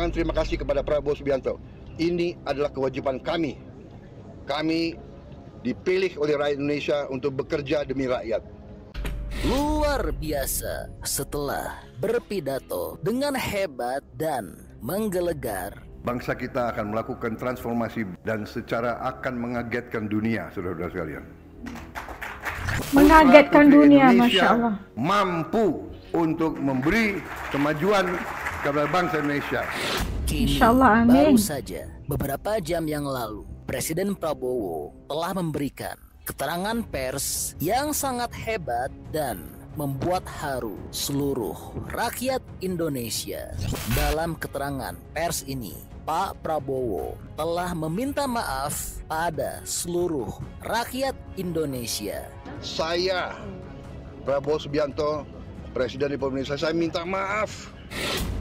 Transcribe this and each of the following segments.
ucapan terima kasih kepada Prabowo Subianto. Ini adalah kewajiban kami. Kami dipilih oleh rakyat Indonesia untuk bekerja demi rakyat. Luar biasa setelah berpidato dengan hebat dan menggelegar. Bangsa kita akan melakukan transformasi dan secara akan mengagetkan dunia, saudara-saudara sekalian. Mengagetkan dunia, Indonesia Masya Allah. mampu untuk memberi kemajuan kepada bangsa Indonesia. Kini, Insyaallah, amin. baru saja beberapa jam yang lalu, Presiden Prabowo telah memberikan keterangan pers yang sangat hebat dan membuat haru seluruh rakyat Indonesia. Dalam keterangan pers ini, Pak Prabowo telah meminta maaf pada seluruh rakyat Indonesia. Saya, Prabowo Subianto, Presiden Republik Indonesia, saya minta maaf.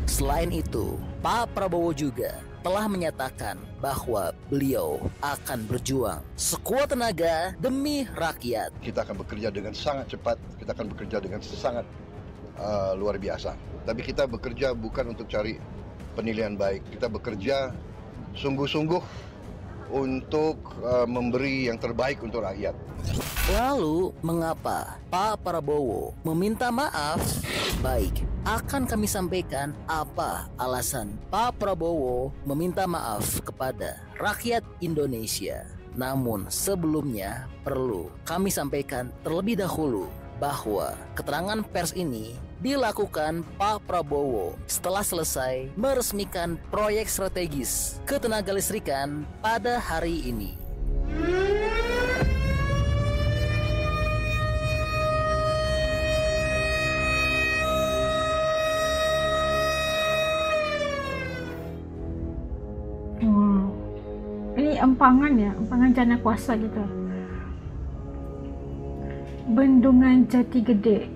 Selain itu, Pak Prabowo juga telah menyatakan bahwa beliau akan berjuang sekuat tenaga demi rakyat. Kita akan bekerja dengan sangat cepat, kita akan bekerja dengan sangat luar biasa. Tapi kita bekerja bukan untuk cari penilaian baik, kita bekerja sungguh-sungguh untuk memberi yang terbaik untuk rakyat. Lalu, mengapa Pak Prabowo meminta maaf? Baik, akan kami sampaikan apa alasan Pak Prabowo meminta maaf kepada rakyat Indonesia. Namun sebelumnya perlu kami sampaikan terlebih dahulu bahwa keterangan pers ini dilakukan Pak Prabowo setelah selesai meresmikan proyek strategis ketenagalistrikan pada hari ini. Wow. Ini empangan ya, empangan jana kuasa gitu. Bendungan Jati Gede.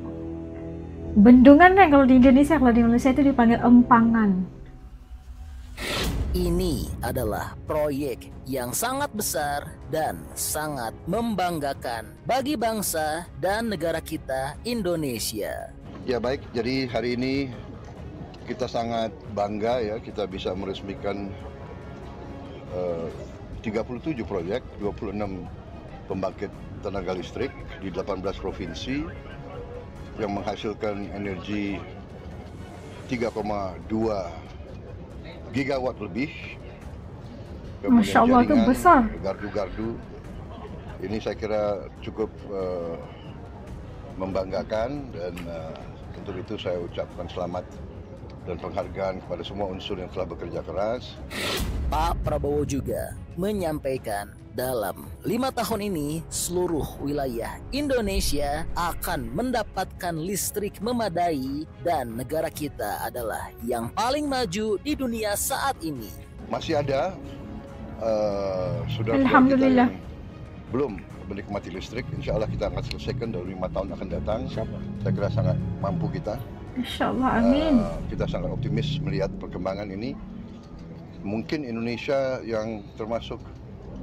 Bendungan kan kalau di Indonesia itu dipanggil empangan. Ini adalah proyek yang sangat besar dan sangat membanggakan bagi bangsa dan negara kita Indonesia. Ya baik, jadi hari ini kita sangat bangga ya, kita bisa meresmikan 37 proyek, 26 pembangkit tenaga listrik di 18 provinsi yang menghasilkan energi 3,2 gigawatt lebih. Masya Allah, itu besar. Gardu-gardu ini saya kira cukup membanggakan, dan untuk itu saya ucapkan selamat dan penghargaan kepada semua unsur yang telah bekerja keras. Pak Prabowo juga menyampaikan dalam 5 tahun ini seluruh wilayah Indonesia akan mendapatkan listrik memadai dan negara kita adalah yang paling maju di dunia saat ini. Masih ada saudara-saudara kita Alhamdulillah yang belum menikmati listrik. Insya Allah kita akan selesaikan dalam 5 tahun akan datang. Saya kira sangat mampu kita. Insya Allah, amin. Kita sangat optimis melihat perkembangan ini. Mungkin Indonesia yang termasuk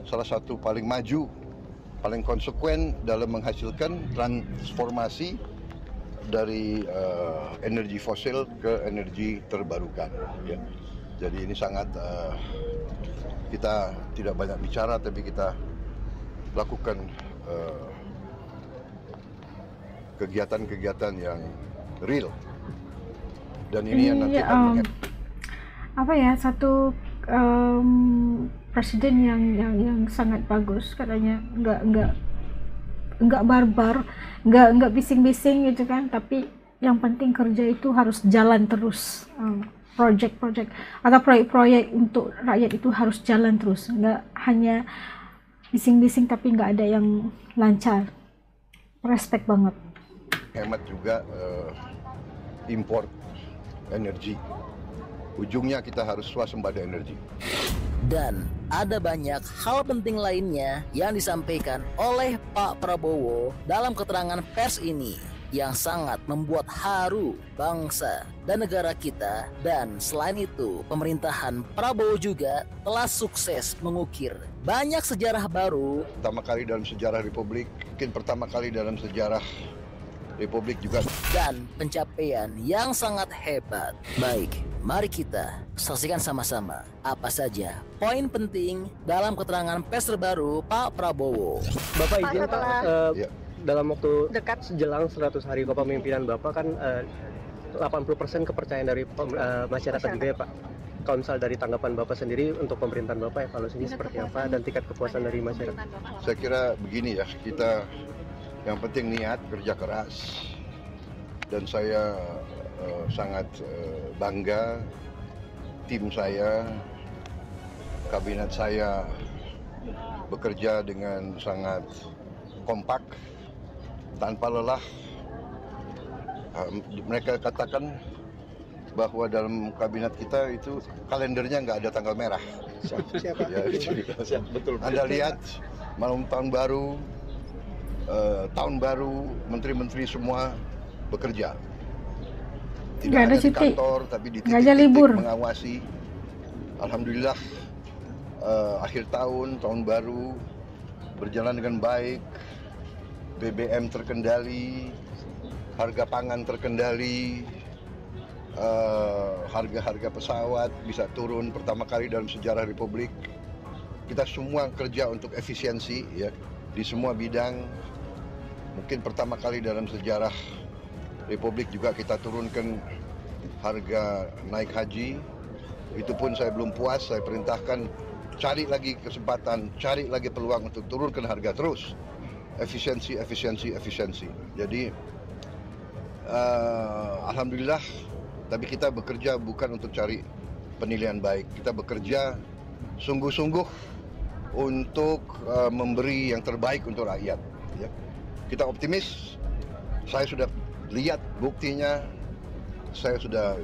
salah satu paling maju, paling konsekuen dalam menghasilkan transformasi dari energi fosil ke energi terbarukan. Ya. Jadi ini sangat kita tidak banyak bicara, tapi kita lakukan kegiatan-kegiatan yang real. Dan ini yang nanti akan satu presiden yang sangat bagus katanya, nggak barbar, nggak bising-bising gitu kan, tapi yang penting kerja itu harus jalan terus. Project atau proyek-proyek untuk rakyat itu harus jalan terus, nggak hanya bising-bising tapi nggak ada yang lancar. Respect banget. hemat juga import energi. Ujungnya kita harus swasembada energi. Dan ada banyak hal penting lainnya yang disampaikan oleh Pak Prabowo dalam keterangan pers ini yang sangat membuat haru bangsa dan negara kita. Dan selain itu, pemerintahan Prabowo juga telah sukses mengukir banyak sejarah baru. Pertama kali dalam sejarah Republik, mungkin pertama kali dalam sejarah Republik juga. Dan pencapaian yang sangat hebat. Baik, Mari kita saksikan sama-sama apa saja poin penting dalam keterangan pers terbaru Pak Prabowo. Bapak izin Pak, Ya. dalam waktu dekat sejelang 100 hari kepemimpinan Bapak kan 80% kepercayaan dari masyarakat juga ya Pak. Kalau misal dari tanggapan Bapak sendiri untuk pemerintahan Bapak, evaluasinya seperti apa dan tingkat kepuasan dari masyarakat? Saya kira begini ya, kita yang penting niat, kerja keras, dan saya sangat bangga tim saya, kabinet saya bekerja dengan sangat kompak, tanpa lelah. Mereka katakan bahwa dalam kabinet kita itu kalendernya nggak ada tanggal merah. Siapa? Ya, betul. Anda lihat malam tahun baru, menteri-menteri semua bekerja. Tidak Nggak ada hanya di cuti. kantor, tapi di Nggak ada titik-titik libur. mengawasi. Alhamdulillah, akhir tahun baru berjalan dengan baik, BBM terkendali, harga pangan terkendali, harga-harga pesawat bisa turun pertama kali dalam sejarah Republik. Kita semua kerja untuk efisiensi ya di semua bidang. Mungkin pertama kali dalam sejarah Republik juga kita turunkan harga naik haji. Itu pun saya belum puas, saya perintahkan cari lagi kesempatan, cari lagi peluang untuk turunkan harga terus. Efisiensi. Jadi alhamdulillah, tapi kita bekerja bukan untuk cari penilaian baik. Kita bekerja sungguh-sungguh untuk memberi yang terbaik untuk rakyat. Ya. Kita optimis. Saya sudah lihat buktinya. Saya sudah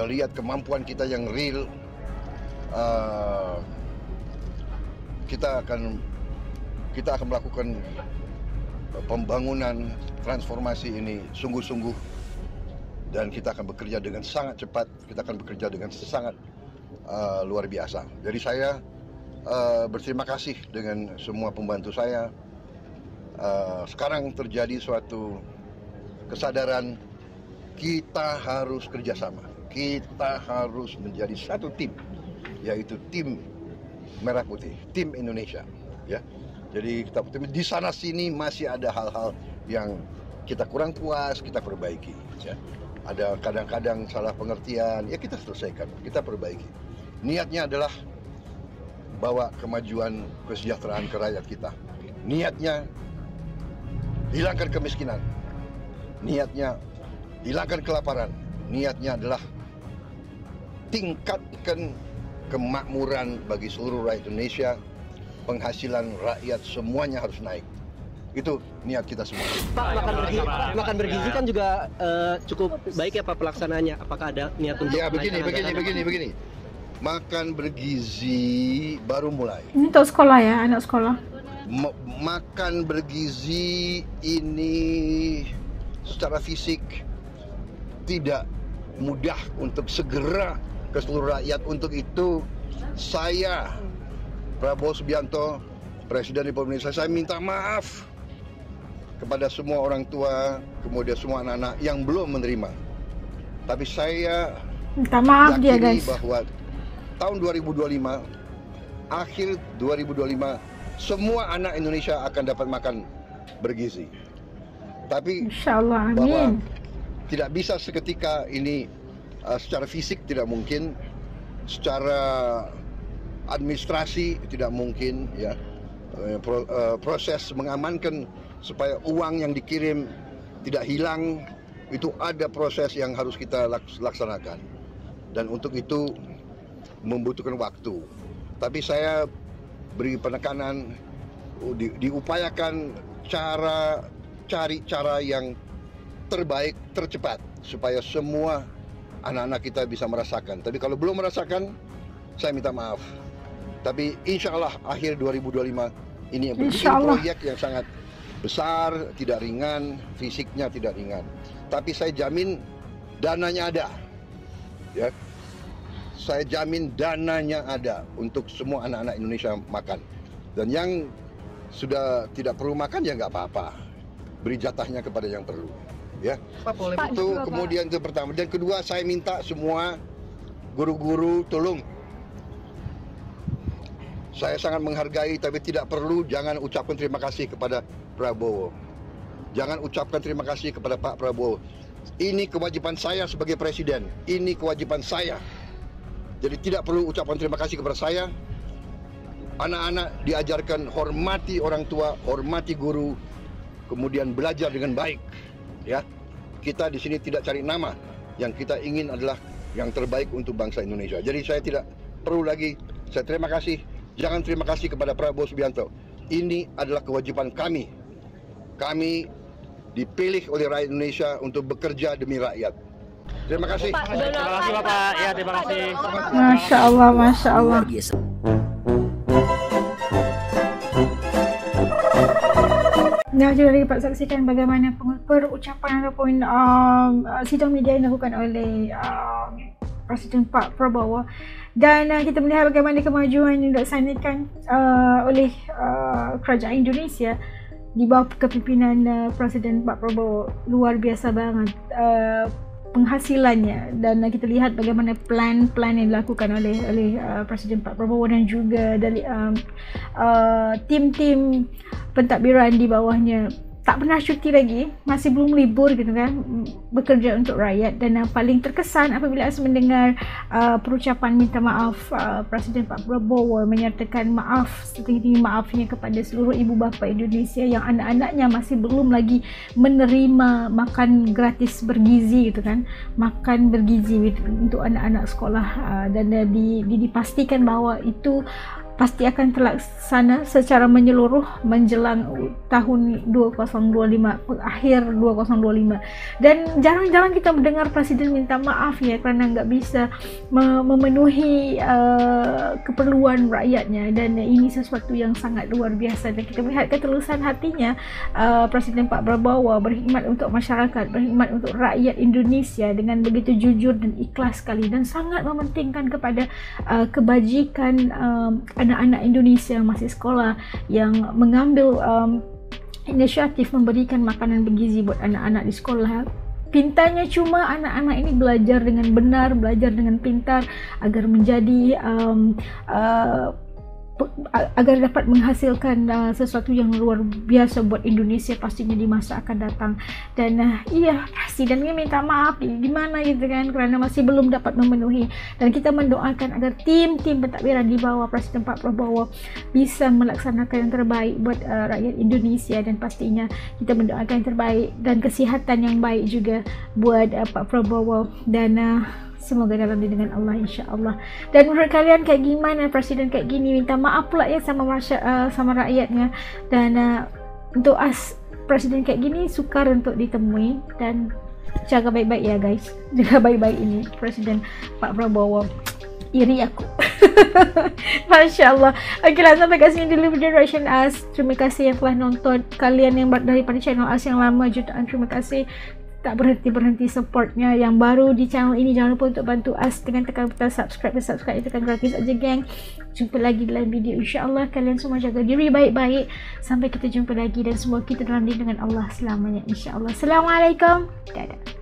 lihat kemampuan kita yang real. Kita akan melakukan pembangunan transformasi ini sungguh-sungguh, dan kita akan bekerja dengan sangat cepat. Kita akan bekerja dengan sangat luar biasa. Jadi saya berterima kasih dengan semua pembantu saya. Sekarang terjadi suatu kesadaran, kita harus kerjasama, kita harus menjadi satu tim, yaitu tim Merah Putih, tim Indonesia. Ya, jadi kita di sana sini masih ada hal-hal yang kita kurang puas, kita perbaiki. Ya. Ada kadang-kadang salah pengertian, ya kita selesaikan, kita perbaiki. Niatnya adalah bawa kemajuan, kesejahteraan ke rakyat kita. Niatnya hilangkan kemiskinan. Niatnya hilangkan kelaparan. Niatnya adalah tingkatkan kemakmuran bagi seluruh rakyat Indonesia. Penghasilan rakyat semuanya harus naik. Itu niat kita semua. Pak, makan bergizi kan juga cukup baik ya Pak pelaksanaannya. Apakah ada niat untuk Ya begini. Makan bergizi baru mulai. Ini untuk sekolah ya, anak sekolah. Makan bergizi ini secara fisik tidak mudah untuk segera ke seluruh rakyat. Untuk itu saya, Prabowo Subianto, Presiden Republik Indonesia, saya minta maaf kepada semua orang tua, kemudian semua anak-anak yang belum menerima. Tapi saya Minta maaf dia yakini guys. bahwa tahun 2025, akhir 2025, semua anak Indonesia akan dapat makan bergizi. Tapi Insya Allah, bahwa amin. tidak bisa seketika ini, secara fisik tidak mungkin, secara administrasi tidak mungkin, ya. Proses mengamankan supaya uang yang dikirim tidak hilang, itu ada proses yang harus kita laksanakan, dan untuk itu membutuhkan waktu. Tapi saya beri penekanan, diupayakan cari cara yang terbaik, tercepat, supaya semua anak-anak kita bisa merasakan. Tapi kalau belum merasakan, saya minta maaf. Tapi insya Allah akhir 2025 ini yang proyek yang sangat besar, tidak ringan, fisiknya tidak ringan. Tapi saya jamin dananya ada. Ya. Saya jamin dananya ada untuk semua anak-anak Indonesia makan. Dan yang sudah tidak perlu makan ya nggak apa-apa. Beri jatahnya kepada yang perlu. Ya. Pak, boleh Pak, Itu juga, Pak. kemudian itu pertama. Dan kedua, saya minta semua guru-guru tolong. Saya sangat menghargai, tapi tidak perlu jangan ucapkan terima kasih kepada Prabowo. Jangan ucapkan terima kasih kepada Pak Prabowo. Ini kewajiban saya sebagai presiden. Ini kewajiban saya. Jadi tidak perlu ucapkan terima kasih kepada saya. Anak-anak diajarkan hormati orang tua, hormati guru, kemudian belajar dengan baik. Ya, kita di sini tidak cari nama. Yang kita ingin adalah yang terbaik untuk bangsa Indonesia. Jadi saya tidak perlu lagi. Saya terima kasih. Jangan terima kasih kepada Prabowo Subianto. Ini adalah kewajiban kami. Kami dipilih oleh rakyat Indonesia untuk bekerja demi rakyat. Terima kasih. Terima kasih Bapak. Ya, terima kasih. Masya Allah, Masya Allah. Luar biasa. Nah, juga dapat saksikan bagaimana perucapan ataupun sidang media yang dilakukan oleh Presiden Pak Prabowo, dan kita melihat bagaimana kemajuan yang dilaksanakan oleh kerajaan Indonesia di bawah kepimpinan Presiden Pak Prabowo. Luar biasa banget penghasilannya, dan kita lihat bagaimana plan-plan yang dilakukan oleh Presiden Pak Prabowo dan juga dari tim-tim pentadbiran di bawahnya. Tak pernah cuti lagi, masih belum libur gitu kan, bekerja untuk rakyat. Dan paling terkesan apabila saya mendengar perucapan minta maaf Presiden Pak Prabowo, menyertakan maaf setinggi-tinggi maafnya kepada seluruh ibu bapa Indonesia yang anak-anaknya masih belum lagi menerima makan gratis bergizi gitu kan, makan bergizi untuk anak-anak sekolah, dan dipastikan bahawa itu pasti akan terlaksana secara menyeluruh menjelang tahun 2025, akhir 2025. Dan jarang-jarang kita mendengar presiden minta maaf ya, kerana nggak bisa memenuhi keperluan rakyatnya, dan ini sesuatu yang sangat luar biasa. Dan kita melihat ketulusan hatinya Presiden Pak Prabowo berkhidmat untuk masyarakat, berkhidmat untuk rakyat Indonesia dengan begitu jujur dan ikhlas sekali, dan sangat mementingkan kepada kebajikan anak-anak Indonesia yang masih sekolah, yang mengambil inisiatif memberikan makanan bergizi buat anak-anak di sekolah. Pintarnya cuma anak-anak ini belajar dengan benar, belajar dengan pintar agar menjadi agar dapat menghasilkan sesuatu yang luar biasa buat Indonesia pastinya di masa akan datang. Dan iya, presidennya minta maaf gimana gitu kan, kerana masih belum dapat memenuhi. Dan kita mendoakan agar tim-tim pentadbiran di bawah Presiden Pak Prabowo bisa melaksanakan yang terbaik buat rakyat Indonesia, dan pastinya kita mendoakan yang terbaik dan kesihatan yang baik juga buat Pak Prabowo, dan semoga dalam lindungan Allah, insya-Allah. Dan menurut kalian kayak gimana presiden kayak gini minta maaf pula ya sama rakyatnya? Dan untuk presiden kayak gini sukar untuk ditemui, dan jaga baik-baik ya guys, jaga baik-baik ini Presiden Pak Prabowo. Iri aku. Masya Allah. Okeylah, sampai kat sini dulu video reaction As. Terima kasih yang telah nonton. Kalian yang daripada channel As yang lama, jutaan terima kasih. Tak berhenti-berhenti supportnya. Yang baru di channel ini, jangan lupa untuk bantu As dengan tekan butang subscribe. Dan subscribe itu kan gratis aja geng. Jumpa lagi dalam video, insyaAllah. Kalian semua jaga diri baik-baik. Sampai kita jumpa lagi, dan semua kita dalam lindungan Allah selamanya, insyaAllah. Assalamualaikum. Dadah.